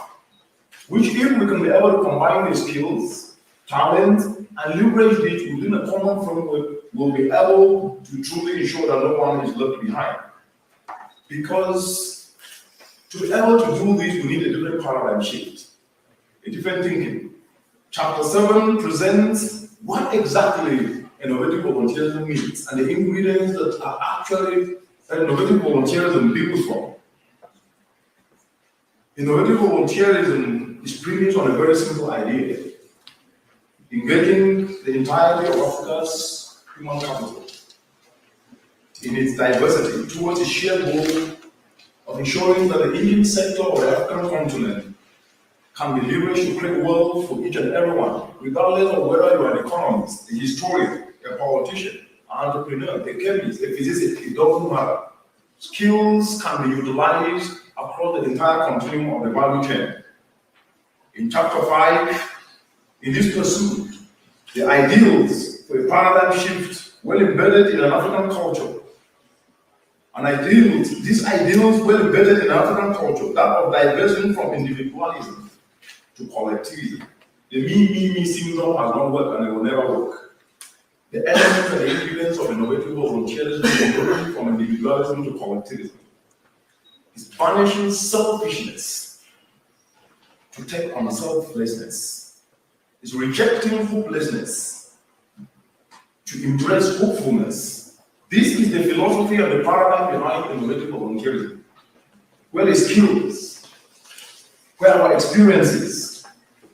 which if we can be able to combine the skills, talent, and leverage it within a common framework, we'll be able to truly ensure that no one is left behind. Because to be able to do this, we need a different paradigm shift, a different thinking. Chapter 7 presents what exactly innovative volunteerism means and the ingredients that are actually innovative volunteerism builds from. Innovative volunteerism is premised on a very simple idea: engaging the entirety of Africa's human capital in its diversity towards a shared goal of ensuring that the Indian sector of the African continent can be leveraged to create wealth for each and everyone, regardless of whether you are an economist, a historian, a politician, an entrepreneur, a chemist, a physicist. It doesn't matter. Skills can be utilized across the entire continuum of the value chain. In chapter 5, in this pursuit, the ideals for a paradigm shift well embedded in an African culture. These ideals well embedded in African culture, that of diversion from individualism to collectivism. The me syndrome has not worked and it will never work. The elements and the ingredients of innovative volunteerism are from individualism to collectivism. It's banishing selfishness to take on selflessness. It's rejecting hopelessness to embrace hopefulness. This is the philosophy and the paradigm behind innovative volunteerism, where the skills, where our experiences,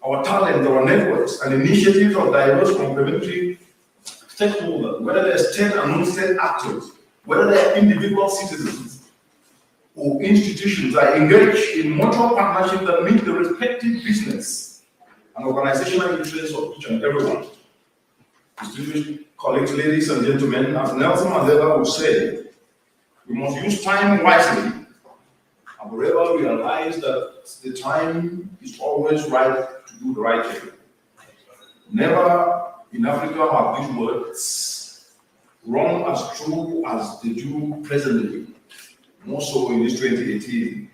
our talent, our networks, and initiatives of diverse complementary stakeholders, whether they're state and non-state actors, whether they're individual citizens or institutions, are engaged in mutual partnership that meet the respective business and organizational interests of each and everyone. Distinguished colleagues, ladies and gentlemen, as Nelson Mandela would say, we must use time wisely and forever realize that the time is always right to do the right thing. Never in Africa have these words rung as true as they do presently, more so in this 2018.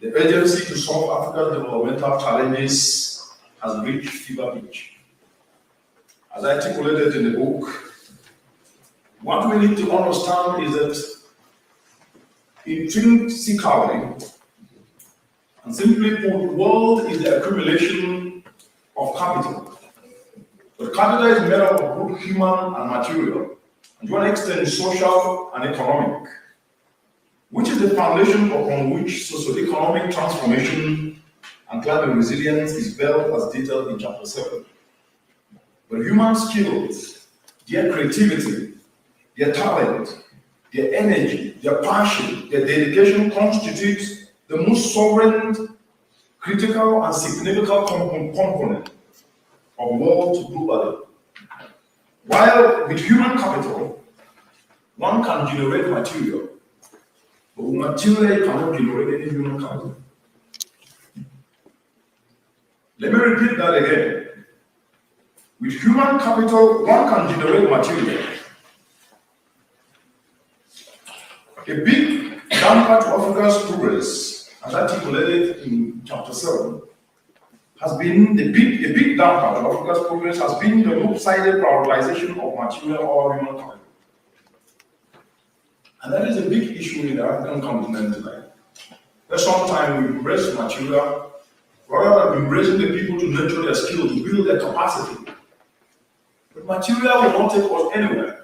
The urgency to solve Africa's developmental challenges has reached fever pitch. As articulated in the book, What we need to understand is that intrinsically, and simply put, the world is the accumulation of capital. But capital is made up of both human and material, and to an extent social and economic, which is the foundation upon which socio-economic transformation and climate resilience is built as detailed in Chapter 7. But human skills, their creativity, their talent, their energy, their passion, their dedication constitutes the most sovereign, critical, and significant component of world globally. While with human capital, one can generate material, but with material cannot generate any human capital. Let me repeat that again. With human capital, one can generate material. A big damper to Africa's progress, as articulated in Chapter 7, has been a big damper to Africa's progress has been the lopsided prioritization of material or human capital. And that is a big issue in the African continent tonight. Where sometimes we embrace material rather than embracing the people to nurture their skills, to build their capacity. But material will not take us anywhere.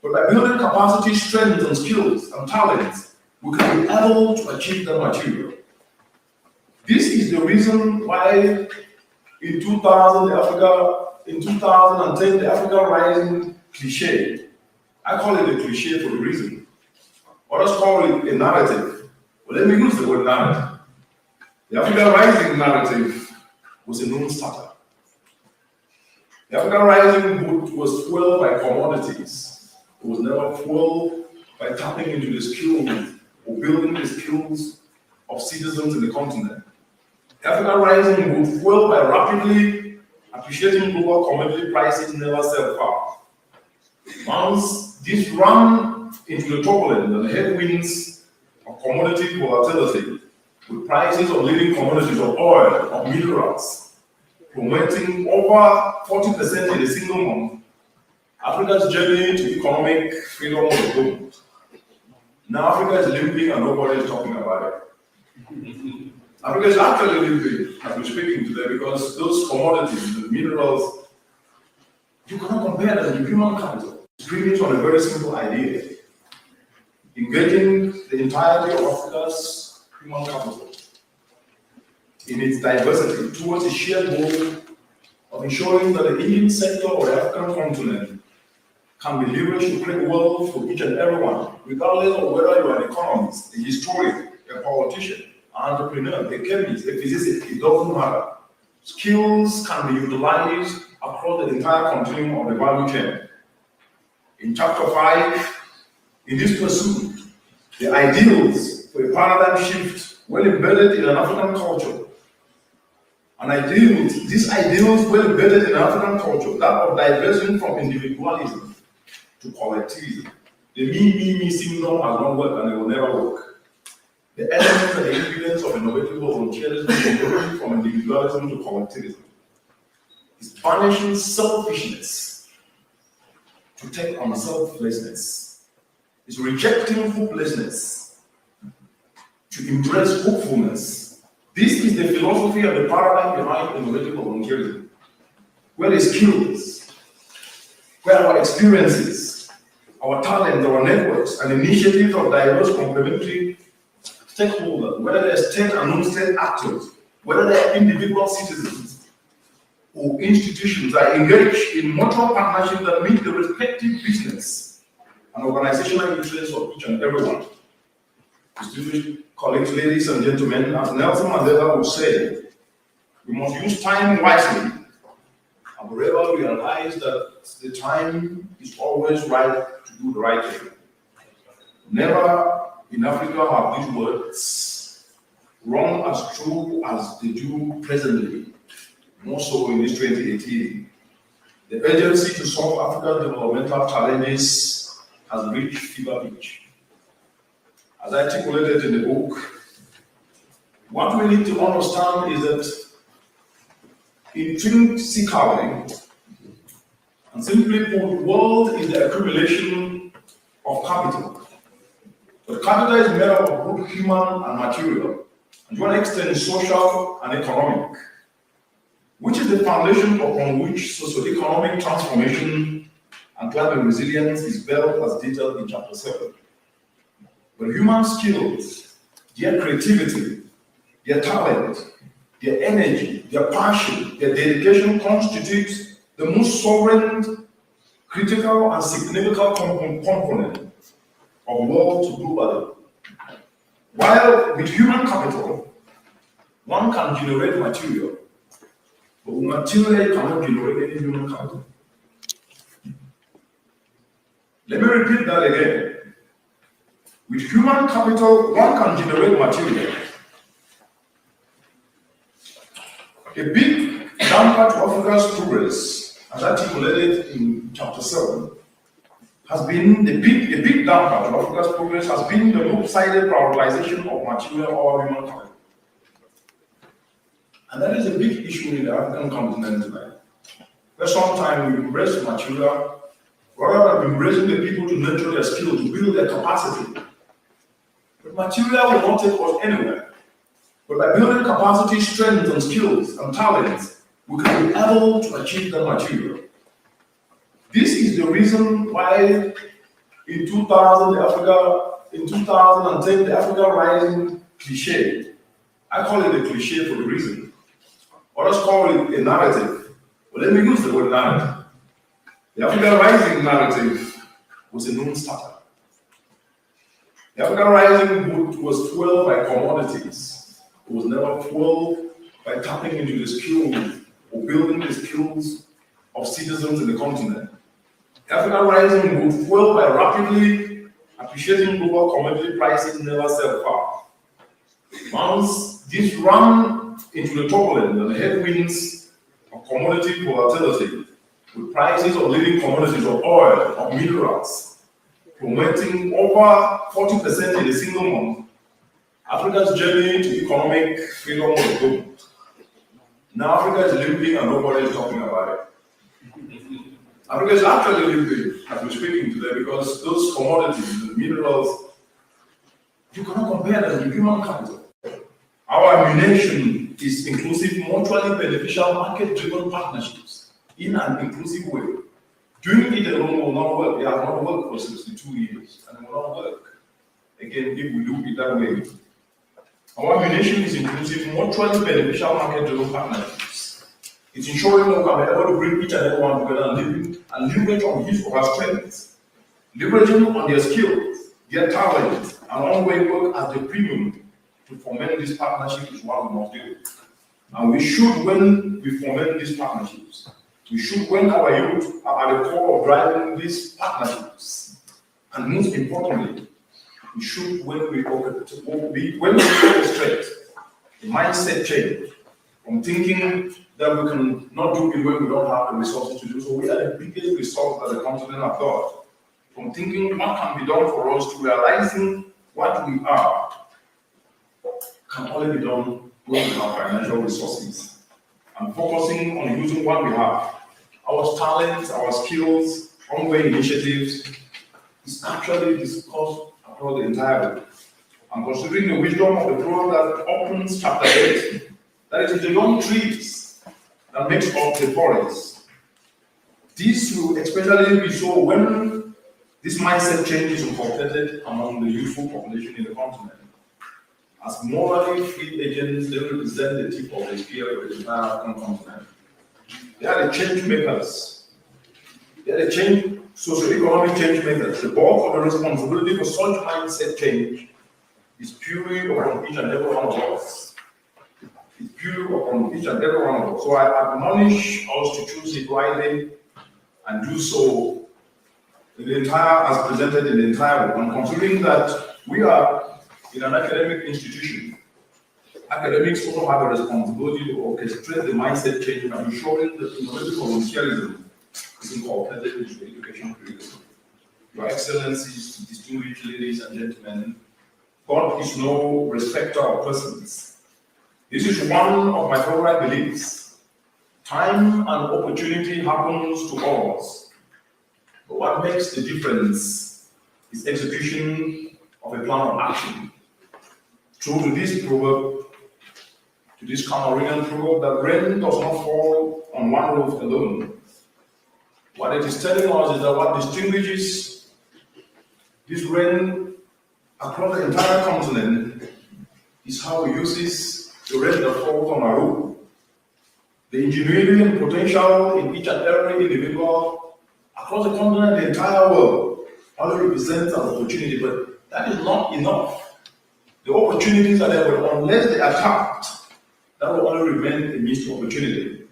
But by building capacity, strength, and skills and talents, we can be able to achieve that material. This is the reason why in 2010, the Africa Rising cliche, I call it a cliche for a reason. Others call it a narrative. Well, let me use the word narrative. The Africa Rising narrative was a non-starter. The Africa Rising book was fueled by commodities. It was never fueled by tapping into the skills or building the skills of citizens in the continent. The Africa Rising was fueled by rapidly appreciating global commodity prices never sell far. Once this ran into the turbulence and headwinds of commodity volatility, with prices of leading commodities of oil, of minerals, plummeting over 40% in a single month, Africa's journey to economic freedom was doomed. Now Africa is limping and nobody is talking about it. Africa is actually limping as we're speaking today because those commodities, the minerals, you cannot compare them with human capital. It's premised on a very simple idea. Engaging the entirety of Africa's human capital in its diversity towards a shared goal of ensuring that the Indian sector or the African continent can be leveraged to create wealth for each and everyone, regardless of whether you are an economist, a historian, a politician, an entrepreneur, a chemist, a physicist, it doesn't matter. Skills can be utilized across the entire continuum of the value chain. In Chapter 5, in this pursuit, the ideals for a paradigm shift well embedded in an African culture. These ideals well embedded in African culture, that of diverging from individualism to collectivism. The me syndrome has not worked and it will never work. The elements and the ingredients of innovative volunteerism converting from individualism to collectivism is banishing selfishness to take on selflessness. It's rejecting hopelessness to embrace hopefulness. This is the philosophy and the paradigm behind innovative volunteerism, where the skills, where our experiences, our talents, our networks, and initiatives of diverse complementary stakeholders, whether they're state and non-state actors, whether they're individual citizens or institutions, are engaged in mutual partnerships that meet the respective business and organizational interests of each and everyone. Distinguished colleagues, ladies and gentlemen, as Nelson Mandela would say, we must use time wisely and forever realize that the time is always right to do the right thing. Never in Africa have these words rung as true as they do presently, more so in this 2018. The urgency to solve Africa's developmental challenges has reached fever pitch. As I articulated in the book, what we need to understand is that intrinsically, and simply put, the world is the accumulation of capital. But capital is made up of both human and material, and to one extent social and economic, which is the foundation upon which socio-economic transformation and climate resilience is built as detailed in Chapter 7. But human skills, their creativity, their talent, their energy, their passion, their dedication constitutes the most sovereign, critical, and significant component of wealth globally. While with human capital, one can generate material, but material cannot generate any human capital. Let me repeat that again. With human capital, one can generate material. A big damper to Africa's progress, as articulated in Chapter 7, has been a big damper to Africa's progress has been the lopsided prioritization of material or human capital. And that is a big issue in the African continent tonight. Where sometimes we embrace material rather than embracing the people to nurture their skill, to build their capacity. But material will not take us anywhere. But by building capacity, strength, and skills and talents, we can be able to achieve that material. This is the reason why in 2010, the Africa Rising cliche, I call it a cliche for a reason. Others call it a narrative. Well, let me use the word narrative. The Africa Rising narrative was a non-starter. The Africa Rising was fueled by commodities. It was never fueled by tapping into the skills or building the skills of citizens in the continent. The Africa Rising was fueled by rapidly appreciating global commodity prices never sell far. Once this ran into the turbulence and the headwinds of commodity volatility, with prices of leading commodities of oil, of minerals, promoting over 40% in a single month, Africa's journey to economic freedom was doomed. Now Africa is limping and nobody is talking about it. Africa is actually limping as we're speaking today because those commodities, the minerals, you cannot compare them with human capital. Our ammunition is inclusive, mutually beneficial, market-driven partnerships in an inclusive way. Doing it alone will not work. It has not worked for 62 years and it will not work. Again, if we do it that way. Our ammunition is inclusive, mutually beneficial, market-driven partnerships. It's ensuring that we can be able to bring each and every one together and leverage on his or her strengths, leveraging on their skills, their talent, and ongoing work as the premium to foment this partnership is what we must do. And we should, when we foment these partnerships, we should, when our youth are at the core of driving these partnerships, and most importantly, we should, when we orchestrate a mindset change from thinking that we can not do it when we don't have the resources to do so. We are the biggest resource that the continent has got. From thinking what can be done for us to realizing what we are can only be done when we have financial resources and focusing on using what we have. Our talents, our skills, ongoing initiatives is actually discussed across the entire world. And considering the wisdom of the proverb that opens chapter 8, that it is the young trees that makes up the forest. This will especially be so when this mindset change is incorporated among the youthful population in the continent. As morally free agents, they represent the tip of the spear of the entire African continent. They are the change makers. They are the socio-economic change makers. The bulk of the responsibility for such mindset change is purely upon each and every one of us. It's purely upon each and every one of us. So I admonish us to choose it rightly and do so in the entire, as presented in the entire world. And considering that we are in an academic institution, academics also have a responsibility to orchestrate the mindset change and ensuring that innovative volunteerism is incorporated into the education curriculum. Your Excellencies, distinguished ladies and gentlemen, God is no respecter of persons. This is one of my favorite beliefs. Time and opportunity happens to all of us. But what makes the difference is execution of a plan of action. True to this proverb, to this Cameroonian proverb, that rain does not fall on one roof alone. What it is telling us is that what distinguishes this rain across the entire continent is how it uses the rain that falls on our roof. The ingenuity and potential in each and every individual across the continent, the entire world, only represents an opportunity, but that is not enough. The opportunities are there, but unless they are tapped, that will only remain a missed opportunity.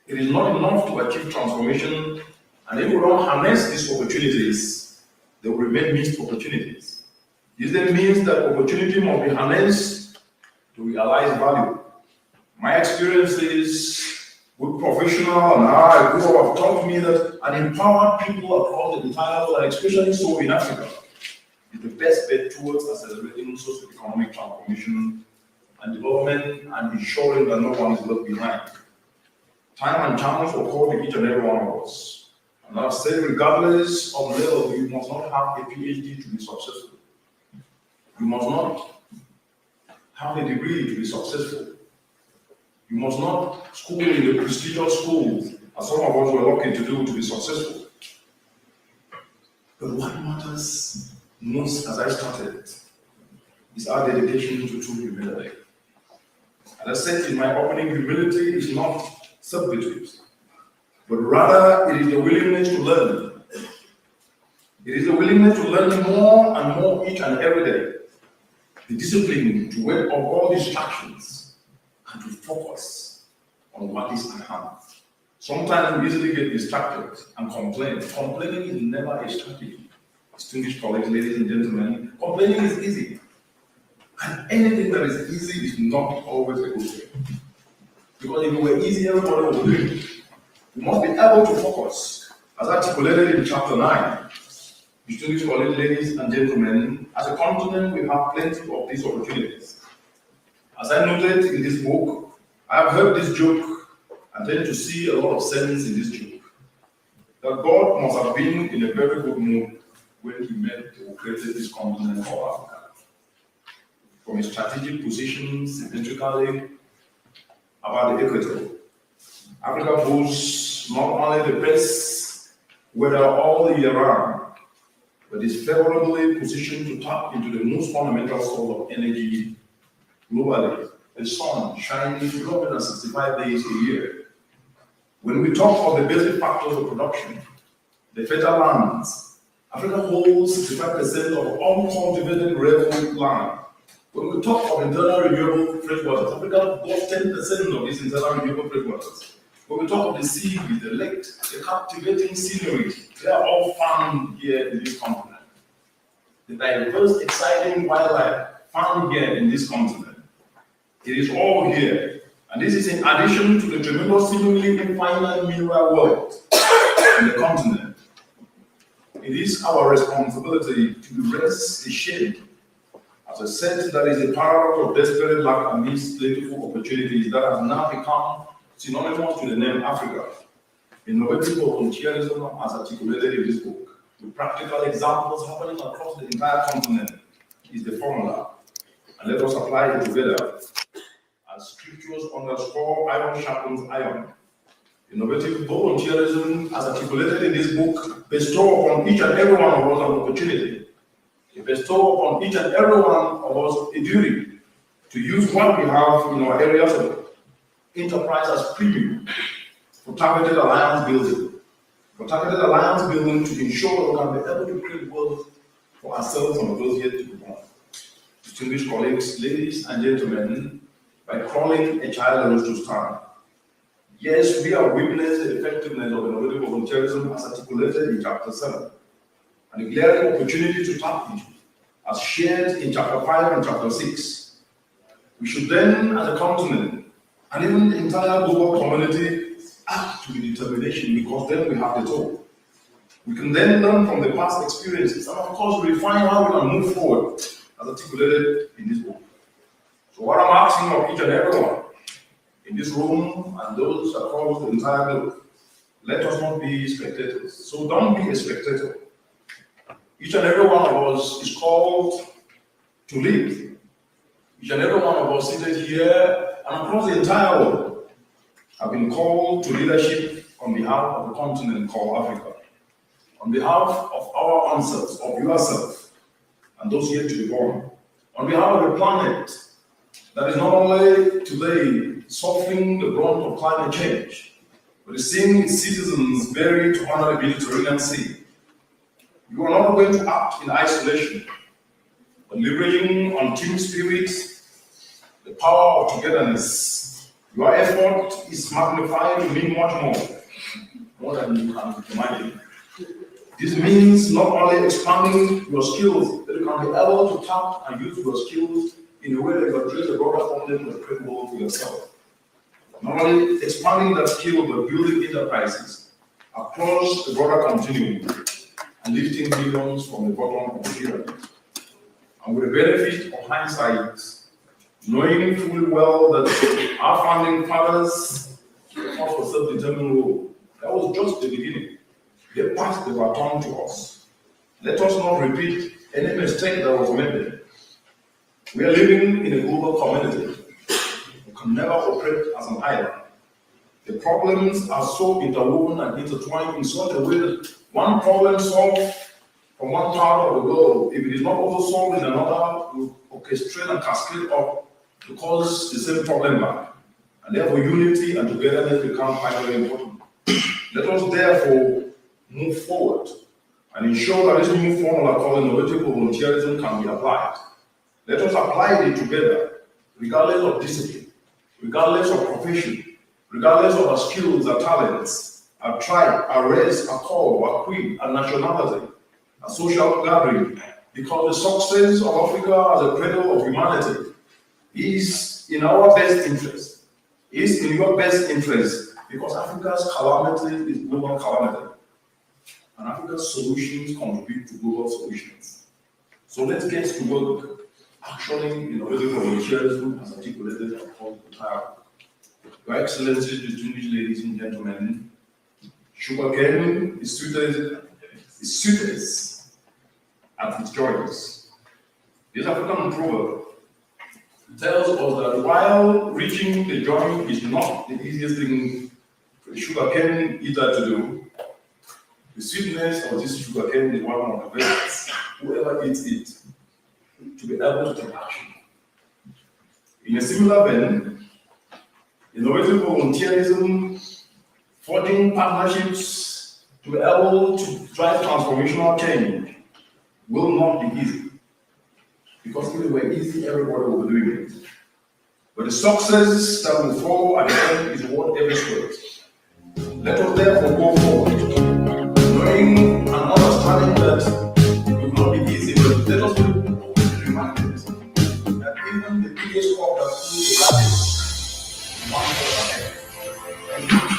It is not enough to achieve transformation, and if we don't harness these opportunities, they will remain missed opportunities. This then means that opportunity must be harnessed to realize value. My experiences with professional and how I grew up have taught me that an empowered people across the entire world, and especially so in Africa, is the best bet towards accelerating socio-economic transformation and development and ensuring that no one is left behind. Time and chance will call to each and every one of us. And I've said, regardless of level, you must not have a PhD to be successful. You must not have a degree to be successful. You must not school in the prestigious schools, as some of us were lucky to do, to be successful. But what matters most, as I started, is our dedication to true humility. As I said in my opening, humility is not servitude, but rather it is the willingness to learn. It is the willingness to learn more and more each and every day. The discipline to wait off all distractions and to focus on what is at hand. Sometimes we easily get distracted and complain. Complaining is never a strategy. Distinguished colleagues, ladies and gentlemen, complaining is easy. And anything that is easy is not always a good thing. Because if it were easy, everybody would do it. We must be able to focus, as articulated in chapter 9. Distinguished colleagues, ladies and gentlemen, as a continent, we have plenty of these opportunities. As I noted in this book, I have heard this joke and tend to see a lot of sense in this joke. That God must have been in a very good mood when he met or created this continent called Africa. From its strategic positions, symmetrically about the equator, Africa boasts not only the best weather all the year round, but is favorably positioned to tap into the most fundamental source of energy globally, the sun shining 365 days a year. When we talk of the basic factors of production, the fertile lands, Africa holds 65% of uncultivated gravel land. When we talk of internal renewable freshwaters, Africa boasts 10% of these internal renewable freshwaters. When we talk of the sea, the lake, the captivating scenery, they are all found here in this continent. The diverse, exciting wildlife found here in this continent. It is all here. And this is in addition to the tremendous, seemingly infinite mineral wealth in the continent. It is our responsibility to erase the shade as a set that is a paradox of desperate lack amidst plentiful opportunities that have now become synonymous to the name Africa. Innovative volunteerism, as articulated in this book, with practical examples happening across the entire continent, is the formula. And let us apply it together. As scriptures underscore, iron sharpens iron. Innovative volunteerism, as articulated in this book, bestow upon each and every one of us an opportunity. It bestow upon each and every one of us a duty to use what we have in our areas of enterprise as premium for targeted alliance building. For targeted alliance building to ensure that we can be able to create wealth for ourselves and those yet to be born. Distinguished colleagues, ladies and gentlemen, by crawling a child rose to stand. Yes, we have witnessed the effectiveness of innovative volunteerism as articulated in chapter 7, and the glaring opportunity to tap into, as shared in chapter 5 and chapter 6. We should then, as a continent, and even the entire global community, act with determination, because then we have the tool. We can then learn from the past experiences and, of course, refine how we can move forward, as articulated in this book. So what I'm asking of each and everyone in this room and those across the entire globe, let us not be spectators. So don't be a spectator. Each and every one of us is called to lead. Each and every one of us seated here and across the entire world have been called to leadership on behalf of the continent called Africa, on behalf of our own selves, of yourself, and those yet to be born, on behalf of the planet that is not only today suffering the brunt of climate change, but is seeing its citizens buried under the Mediterranean Sea. You are not going to act in isolation, but leveraging on team spirit, the power of togetherness. Your effort is magnified to mean much more than you can imagine. This means not only expanding your skills, but you can be able to tap and use your skills in a way that you address the broader problem you are capable for yourself. Not only expanding that skill, but building enterprises across the broader continuum and lifting millions from the bottom of the pyramid. And with the benefit of hindsight, knowing fully well that our founding fathers fought for self-determined rule, that was just the beginning. They passed the baton to us. Let us not repeat any mistake that was made. We are living in a global community. We can never operate as an island. The problems are so interwoven and intertwined in such a way that one problem solved from one part of the globe, if it is not also solved in another, will orchestrate and cascade up to cause the same problem back. And therefore, unity and togetherness become finally important. Let us therefore move forward and ensure that this new formula called innovative volunteerism can be applied. Let us apply it together, regardless of discipline, regardless of profession, regardless of our skills, our talents, our tribe, our race, our color, our creed, our nationality, our social gathering, because the success of Africa as a cradle of humanity is in our best interest, is in your best interest, because Africa's calamity is global calamity. And Africa's solutions contribute to global solutions. So let's get to work actioning innovative volunteerism as articulated across the entire. Your Excellencies, distinguished ladies and gentlemen, sugarcane is sweetest at its joys. This African proverb tells us that while reaching the joint is not the easiest thing for the sugarcane eater to do, the sweetness of this sugarcane is one of the best. Whoever eats it to be able to take action. In a similar vein, innovative volunteerism, forging partnerships to be able to drive transformational change will not be easy. Because if it were easy, everybody would be doing it. But the success that will follow at the end is worth every sweat. Let us therefore go forward, knowing and understanding that it will not be easy, but let us be reminded that even the biggest crop that flew the largest one was ahead.